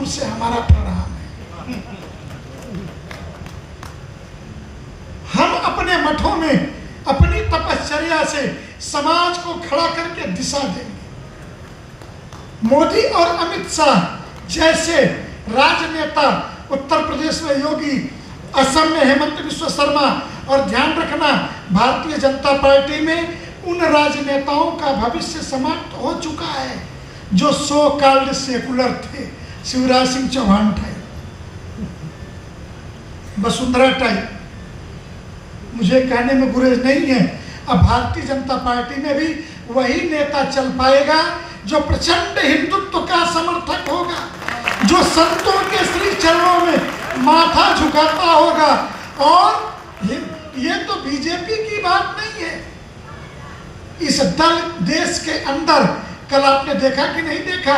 से हमारा प्रणाम है। हम अपने मठों में अपनी तपश्चर्या से समाज को खड़ा करके दिशा देंगे। मोदी और अमित शाह जैसे राजनेता, उत्तर प्रदेश में योगी, असम में हेमंत बिस्वा शर्मा, और ध्यान रखना भारतीय जनता पार्टी में उन राजनेताओं का भविष्य समाप्त हो चुका है जो सो कॉल्ड सेकुलर थे। शिवराज सिंह चौहान टाइप, वसुंधरा टाइप, मुझे कहने में गुरेज नहीं है। अब भारतीय जनता पार्टी में भी वही नेता चल पाएगा जो प्रचंड हिंदुत्व का समर्थक होगा, जो संतों के श्री चरणों में माथा झुकाता होगा। और ये तो बीजेपी की बात नहीं है। इस दल देश के अंदर, कल आपने देखा कि नहीं देखा,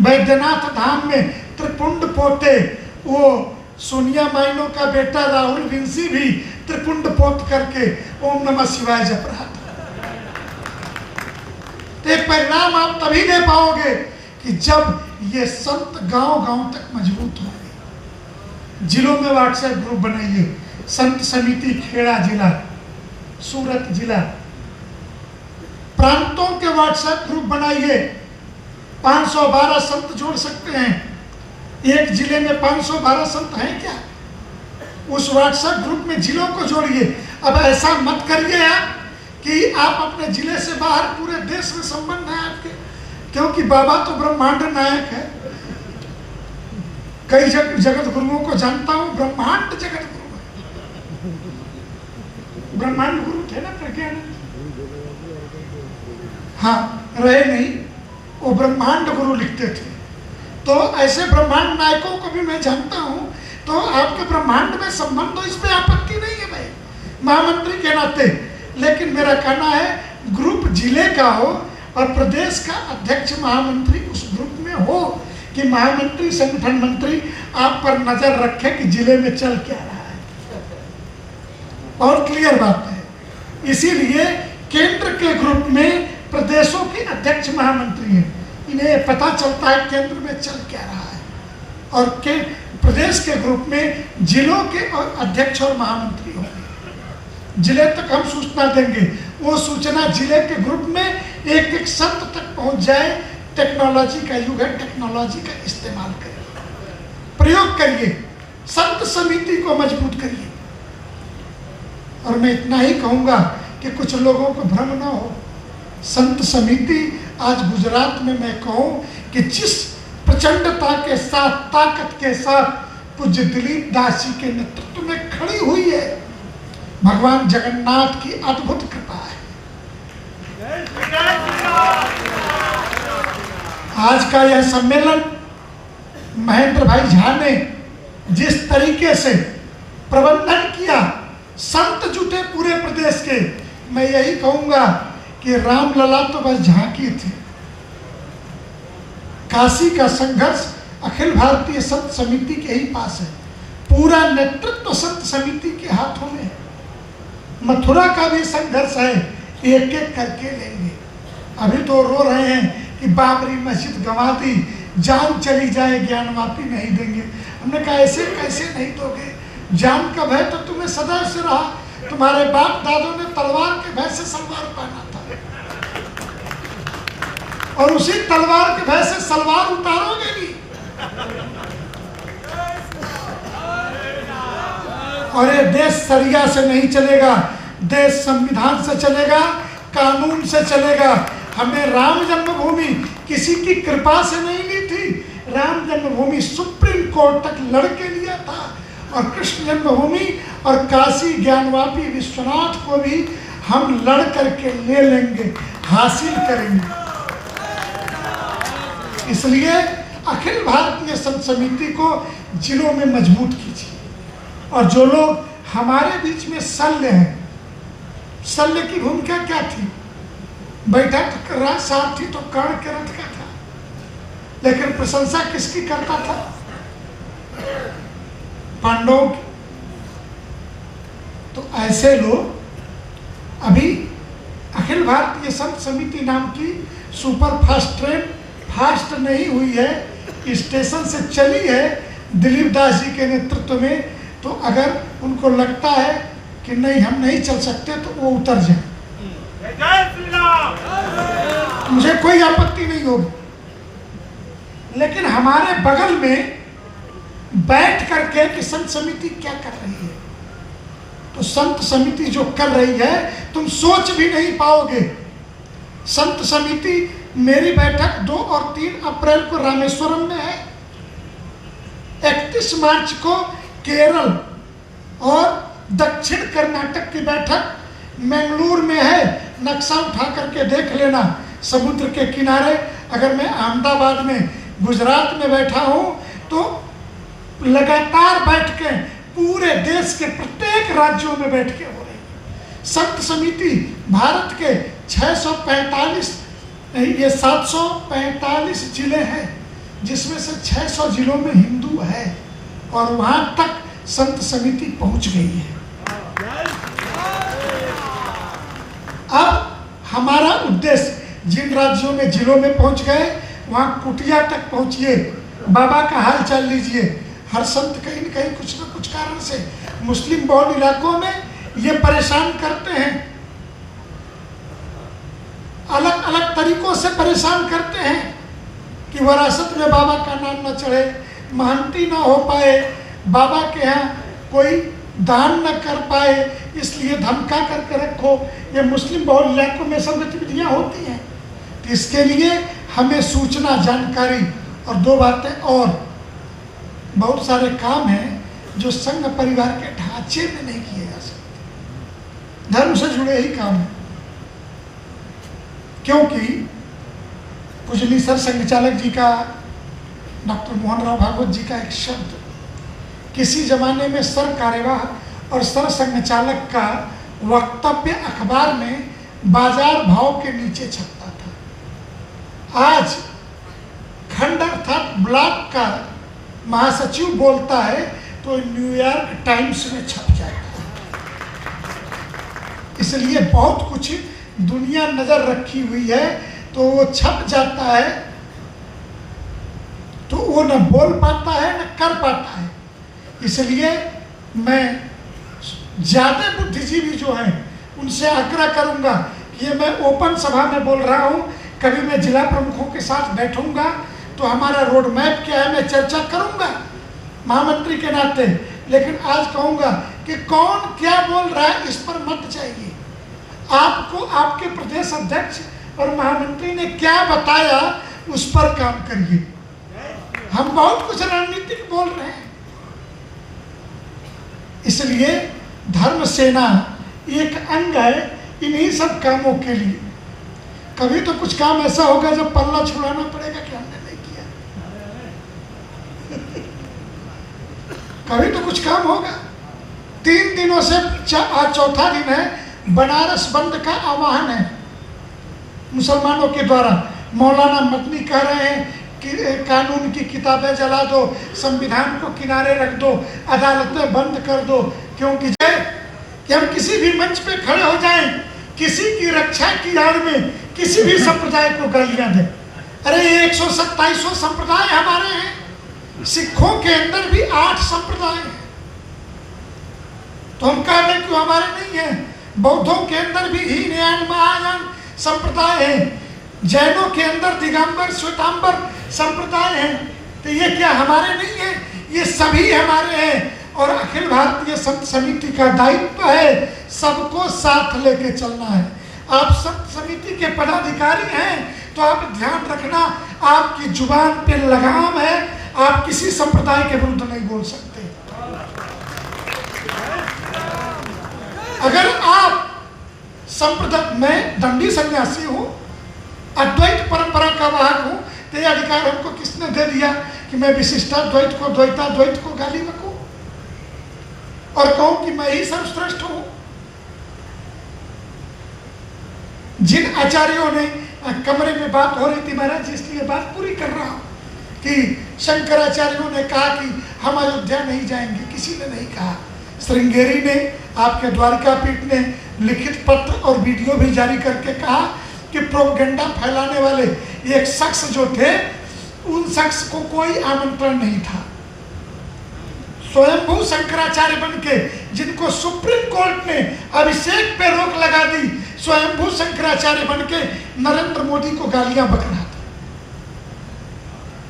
बैद्यनाथ धाम में त्रिपुंड पोते, वो सोनिया माइनो का बेटा राहुल विंसी भी त्रिपुंड पोत करके ओम नमः शिवाय जप रहा था। तो परिणाम आप तभी दे पाओगे कि जब ये संत गांव-गांव तक मजबूत होंगे। जिलों में व्हाट्सएप ग्रुप बनाइए, संत समिति खेड़ा जिला, सूरत जिला, प्रांतों के व्हाट्सएप ग्रुप बनाइए। 512 संत जोड़ सकते हैं। एक जिले में 512 संत हैं क्या? उस व्हाट्सएप ग्रुप में जिलों को जोड़िए। अब ऐसा मत करिए आप कि आप अपने जिले से बाहर पूरे देश में संबंध है आपके, क्योंकि बाबा तो ब्रह्मांड नायक है। कई जगत गुरुओं को जानता हूं, ब्रह्मांड जगत गुरु है। ब्रह्मांड गुरु थे ना प्रज्ञानंद, हाँ रहे नहीं, वो ब्रह्मांड गुरु लिखते थे। तो ऐसे ब्रह्मांड नायकों को भी मैं जानता हूं। तो आपके ब्रह्मांड में संबंध हो, इस पे आपत्ति नहीं है भाई, महामंत्री के नाते। लेकिन मेरा कहना है ग्रुप जिले का हो और प्रदेश का अध्यक्ष महामंत्री उस ग्रुप में हो कि महामंत्री संगठन मंत्री आप पर नजर रखे कि जिले में चल क्या रहा है। और क्लियर बात है। इसीलिए केंद्र के ग्रुप में प्रदेशों के अध्यक्ष महामंत्री हैं, इन्हें पता चलता है केंद्र में चल क्या रहा है। और प्रदेश के ग्रुप में जिलों के और अध्यक्ष और महामंत्री होंगे। जिले तक हम सूचना देंगे, वो सूचना जिले के ग्रुप में एक एक संत तक पहुंच जाए। टेक्नोलॉजी का युग है, टेक्नोलॉजी का इस्तेमाल करिए, प्रयोग करिए, संत समिति को मजबूत करिए। और मैं इतना ही कहूंगा कि कुछ लोगों को भ्रम ना हो, संत समिति आज गुजरात में मैं कहूं कि जिस प्रचंडता के साथ, ताकत के साथ पूज्य दिलीप दास जी के नेतृत्व में खड़ी हुई है, भगवान जगन्नाथ की अद्भुत कृपा है। आज का यह सम्मेलन महेंद्र भाई झा ने जिस तरीके से प्रबंधन किया, संत जुटे पूरे प्रदेश के, मैं यही कहूंगा कि रामलला तो बस झांकी थी। काशी का संघर्ष अखिल भारतीय संत समिति के ही पास है, पूरा नेतृत्व संत समिति के हाथों में है। मथुरा का भी संघर्ष है, एक एक करके लेंगे। अभी तो रो रहे हैं कि बाबरी मस्जिद गंवा दी, जान चली जाए ज्ञान वापी नहीं देंगे। हमने कहा ऐसे कैसे नहीं दोगे, जान का भय तो तुम्हें सदैव से रहा। तुम्हारे बाप दादों ने तलवार के भय से सलवार पहना था, और उसी तलवार के भय से सलवार उतारोगे भी। और ये देश सरिया से नहीं चलेगा, देश संविधान से चलेगा, कानून से चलेगा। हमें राम जन्मभूमि किसी की कृपा से नहीं ली थी। राम जन्मभूमि सुप्रीम कोर्ट तक लड़के लिया था, और कृष्ण जन्मभूमि और काशी ज्ञानवापी विश्वनाथ को भी हम लड़ करके ले लेंगे, हासिल करेंगे। इसलिए अखिल भारतीय संत समिति को जिलों में मजबूत कीजिए। और जो लोग हमारे बीच में शल्य हैं, शल्य की भूमिका क्या थी? बैठा तो साथ थी तो कर्ण के रथ का था, लेकिन प्रशंसा किसकी करता था? पांडवों की। तो ऐसे लोग अभी अखिल भारतीय संत समिति नाम की सुपर फास्ट ट्रेन फास्ट नहीं हुई है, स्टेशन से चली है दिलीप दास जी के नेतृत्व में। तो अगर उनको लगता है कि नहीं हम नहीं चल सकते तो वो उतर जाए, मुझे कोई आपत्ति नहीं होगी। लेकिन हमारे बगल में बैठ करके कि संत समिति क्या कर रही है, तो संत समिति जो कर रही है तुम सोच भी नहीं पाओगे। संत समिति मेरी बैठक 2 और 3 अप्रैल को रामेश्वरम में है, 31 मार्च को केरल और दक्षिण कर्नाटक की बैठक मंगलूर में है। नक्शा उठा करके देख लेना, समुद्र के किनारे। अगर मैं अहमदाबाद में गुजरात में बैठा हूँ तो लगातार बैठकें पूरे देश के प्रत्येक राज्यों में बैठकें हो रही हैं। संत समिति भारत के 645 ये 745 जिले हैं, जिसमें से 600 जिलों में हिंदू है, और वहां तक संत समिति पहुंच गई है। अब हमारा उद्देश्य जिन राज्यों में जिलों में पहुंच गए वहां कुटिया तक पहुंचिए, बाबा का हाल चाल लीजिए। हर संत कहीं न कहीं कुछ न कुछ कारण से मुस्लिम बहुल इलाकों में ये परेशान करते हैं, अलग अलग तरीकों से परेशान करते हैं कि विरासत में बाबा का नाम न चढ़े, महंती ना हो पाए, बाबा के यहाँ कोई दान न कर पाए, इसलिए धमका करके रखो। ये मुस्लिम बहुल इलाकों में सब गतिविधियाँ होती हैं। तो इसके लिए हमें सूचना, जानकारी और 2 बातें और बहुत सारे काम हैं जो संघ परिवार के ढांचे में नहीं किए जा सकते, धर्म से जुड़े ही काम हैं। क्योंकि पूजनीय सर संघ चालक जी का, डॉक्टर मोहन राव भागवत जी का एक शब्द, किसी जमाने में सर कार्यवाह और सर संघ चालक का वक्तव्य अखबार में बाजार भाव के नीचे छपता था। आज खंड अर्थात ब्लॉक का महासचिव बोलता है तो न्यूयॉर्क टाइम्स में छप जाता है। इसलिए बहुत कुछ दुनिया नजर रखी हुई है, तो वो छप जाता है, तो वो न बोल पाता है न कर पाता है। इसलिए मैं ज़्यादा बुद्धिजीवी जो हैं उनसे आग्रह करूंगा कि ये मैं ओपन सभा में बोल रहा हूँ, कभी मैं जिला प्रमुखों के साथ बैठूंगा तो हमारा रोड मैप क्या है मैं चर्चा करूंगा महामंत्री के नाते। लेकिन आज कहूंगा कि कौन क्या बोल रहा है इस पर मत जाइए, आपको आपके प्रदेश अध्यक्ष और महामंत्री ने क्या बताया उस पर काम करिए। हम बहुत कुछ रणनीतिक बोल रहे हैं, इसलिए धर्म सेना एक अंग है इन्हीं सब कामों के लिए। कभी तो कुछ काम ऐसा होगा जो पल्ला छुड़ाना पड़ेगा कि हमने नहीं किया, कभी तो कुछ काम होगा। 3 दिनों से आज चौथा दिन है, बनारस बंद का आह्वान है मुसलमानों के द्वारा। मौलाना मदनी कह रहे हैं कि कानून की किताबें जला दो, संविधान को किनारे रख दो, अदालतें बंद कर दो, क्योंकि कि हम किसी भी मंच पे खड़े हो जाएं, किसी की रक्षा की आड़ में किसी भी संप्रदाय को गालियां दें। अरे 127 संप्रदाय हमारे हैं, सिखों के अंदर भी 8 संप्रदाय हैं, तो हम कह दें क्यों हमारे नहीं है। बौद्धों के अंदर भी हीनयान महायान संप्रदाय है, जैनों के अंदर दिगंबर श्वेतांबर संप्रदाय है। तो ये क्या हमारे नहीं है? ये सभी हमारे हैं। और अखिल भारतीय संत समिति का दायित्व है सबको साथ लेके चलना है। आप संत समिति के पदाधिकारी हैं तो आप ध्यान रखना, आपकी जुबान पे लगाम है, आप किसी संप्रदाय के विरुद्ध नहीं बोल सकते। अगर आप संप्रदाय, मैं दंडी सन्यासी हूं, अद्वैत परंपरा का वाहक हूं, तो यह अधिकार हमको किसने दे दिया कि मैं विशिष्टाद्वैत को, द्वैताद्वैत को गाली बकूं और कहूं कि मैं ही सर्वश्रेष्ठ हूं? जिन आचार्यों ने, कमरे में बात हो रही थी महाराज, इसलिए बात पूरी कर रहा हूं कि शंकराचार्यों ने कहा कि हम अयोध्या नहीं जाएंगे, किसी ने नहीं कहा। श्रृंगेरी ने, आपके द्वारिका पीठ ने लिखित पत्र और वीडियो भी जारी करके कहा कि प्रोपेगेंडा फैलाने वाले एक शख्स जो थे, उन शख्स को कोई आमंत्रण नहीं था। स्वयंभू शंकराचार्य बनके, जिनको सुप्रीम कोर्ट ने अभिषेक पे रोक लगा दी, स्वयंभू शंकराचार्य बनके नरेंद्र मोदी को गालियां बक रहा था,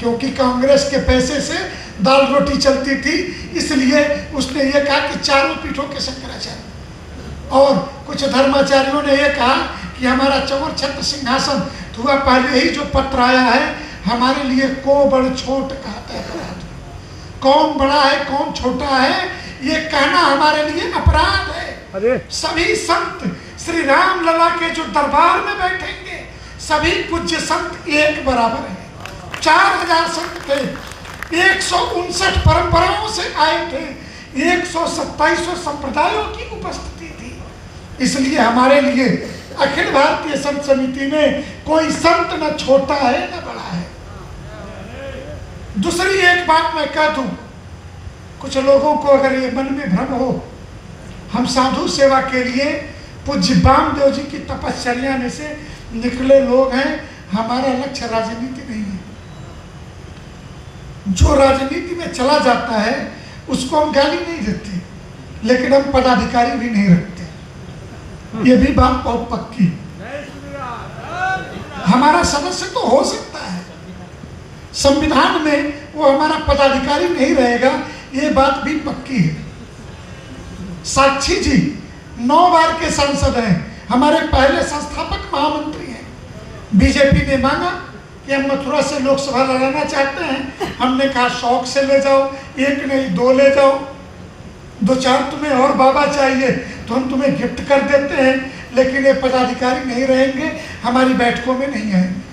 क्योंकि कांग्रेस के पैसे से दाल रोटी चलती थी। इसलिए उसने ये कहा कि चारों पीठों के शंकराचार्य, और कुछ धर्माचार्यों ने यह कहा कि हमारा चौर छत्र सिंहासन हुआ, पहले ही जो पत्र आया है हमारे लिए को बड़ छोट कहता है अपराध। कौन बड़ा है कौन छोटा है ये कहना हमारे लिए अपराध है। सभी संत श्री राम लला के जो दरबार में बैठेंगे, सभी पूज्य संत एक बराबर है। 4000 संत थे, 159 परंपराओं से आए थे, 127 संप्रदायों की उपस्थिति थी। इसलिए हमारे लिए अखिल भारतीय संत समिति में कोई संत न छोटा है न बड़ा है। दूसरी एक बात मैं कह दूं, कुछ लोगों को अगर ये मन में भ्रम हो, हम साधु सेवा के लिए पूज्य वामदेव जी की तपश्चर्या में से निकले लोग हैं। हमारा लक्ष्य राजनीति नहीं है। जो राजनीति में चला जाता है उसको हम गाली नहीं देते, लेकिन हम पदाधिकारी भी नहीं रखते। ये भी बात बहुत पक्की। हमारा सदस्य तो हो सकता है, संविधान में वो हमारा पदाधिकारी नहीं रहेगा, ये बात भी पक्की है। साक्षी जी 9 बार के सांसद हैं, हमारे पहले संस्थापक महामंत्री हैं। बीजेपी ने मांगा कि हम मथुरा से लोकसभा लड़ाना चाहते हैं, हमने कहा शौक से ले जाओ, एक नहीं 2 ले जाओ, 2-4 तुम्हें और बाबा चाहिए तो हम तुम्हें गिफ्ट कर देते हैं, लेकिन ये पदाधिकारी नहीं रहेंगे, हमारी बैठकों में नहीं आएंगे।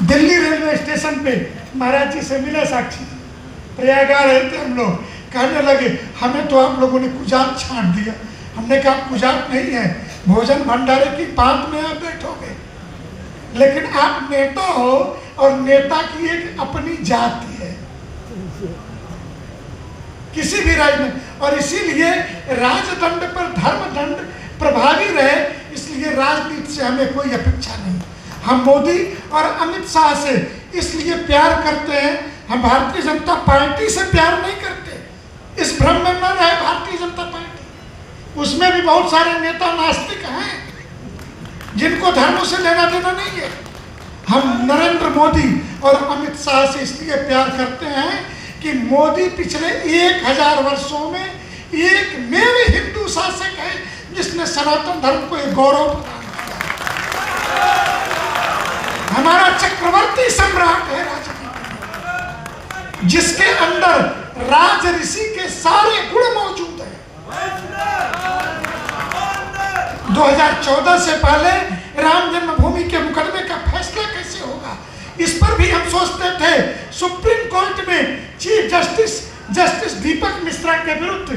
दिल्ली रेलवे स्टेशन पे महाराज जी से मिले साक्षी जी, प्रयागराज रहते हम लोग, कहने लगे हमें तो आप लोगों ने कुजात छांट दिया। हमने कहा कुजात नहीं है, भोजन भंडारे की बात में आप बैठोगे, लेकिन आप नेता हो और नेता की एक अपनी जाति है किसी भी राज्य में, और इसीलिए राजदंड पर धर्मदंड प्रभावी रहे, इसलिए राजनीति से हमें कोई अपेक्षा नहीं। हम मोदी और अमित शाह से इसलिए प्यार करते हैं, हम भारतीय जनता पार्टी से प्यार नहीं करते। इस भ्रम में न रहे भारतीय जनता पार्टी, उसमें भी बहुत सारे नेता नास्तिक हैं जिनको धर्मों से लेना देना नहीं है। हम नरेंद्र मोदी और अमित शाह से इसलिए प्यार करते हैं कि मोदी पिछले 1000 वर्षों में एकमेव हिंदू शासक है जिसने सनातन धर्म को एक गौरव प्रदान किया। हमारा चक्रवर्ती सम्राट है राजनीति, जिसके अंदर राज ऋषि के सारे गुण मौजूद हैं। 2014 से पहले राम जन्मभूमि के मुकदमे का फैसला कैसे होगा, इस पर भी हम सोचते थे। सुप्रीम कोर्ट में चीफ जस्टिस दीपक मिश्रा के विरुद्ध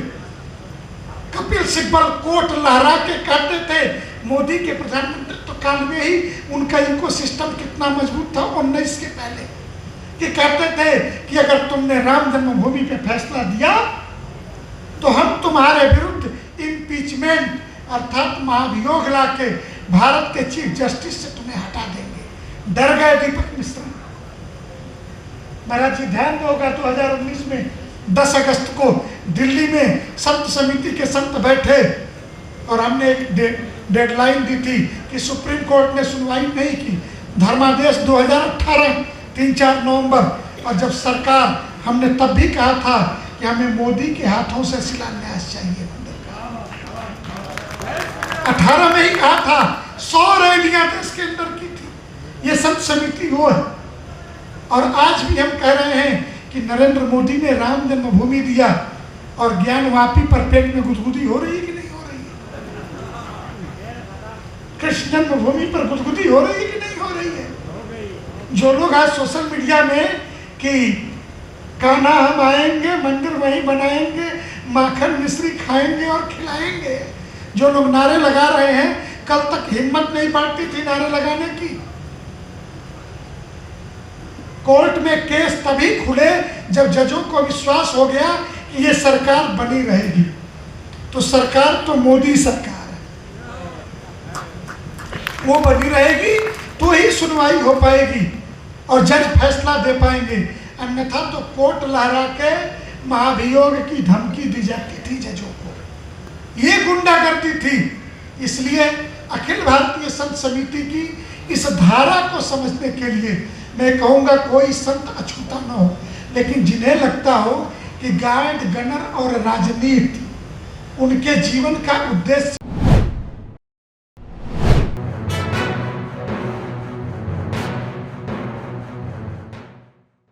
कपिल सिब्बल कोर्ट लहरा के कहते थे मोदी के प्रधानमंत्रित्व काल में ही उनका इकोसिस्टम कितना मजबूत था 19 के पहले, कि कहते थे कि अगर तुमने राम जन्मभूमि पे फैसला दिया तो हम तुम्हारे विरुद्ध इम्पीचमेंट अर्थात महाभियोग ला के भारत के चीफ जस्टिस से तुम्हें हटा देंगे। डर गए दीपक मिश्रा। महाराज जी ध्यान होगा 2019 में 10 अगस्त को दिल्ली में संत समिति के संत बैठे और हमने एक डेडलाइन दी थी कि सुप्रीम कोर्ट ने सुनवाई नहीं की। धर्मादेश 2018 3-4 नवंबर, और जब सरकार, हमने तब भी कहा था कि हमें मोदी के हाथों से शिलान्यास चाहिए मंदिर का। 18 में ही कहा था, 100 रैलियां देश के अंदर की थी। ये संत समिति वो है। और आज भी हम कह रहे हैं कि नरेंद्र मोदी ने राम जन्मभूमि दिया और ज्ञानवापी पर पेट में गुदगुदी हो रही है कि नहीं हो रही है? कृष्ण जन्मभूमि पर गुदगुदी हो रही है कि नहीं हो रही है? जो लोग आज सोशल मीडिया में कि कान्हा हम आएंगे, मंदिर वहीं बनाएंगे, माखन मिश्री खाएंगे और खिलाएंगे, जो लोग नारे लगा रहे हैं, कल तक हिम्मत नहीं बढ़ती थी नारे लगाने की। कोर्ट में केस तभी खुले जब जजों को विश्वास हो गया कि ये सरकार बनी रहेगी। तो सरकार तो मोदी सरकार है, वो बनी रहेगी तो ही सुनवाई हो पाएगी और जज फैसला दे पाएंगे। अन्यथा तो कोर्ट लहरा के महाभियोग की धमकी दी जाती थी जजों को। ये गुंडागर्दी थी। इसलिए अखिल भारतीय संत समिति की इस धारा को समझने के लिए मैं कहूँगा कोई संत अछूता न हो, लेकिन जिन्हें लगता हो कि गार्ड गनर और राजनीति उनके जीवन का उद्देश्य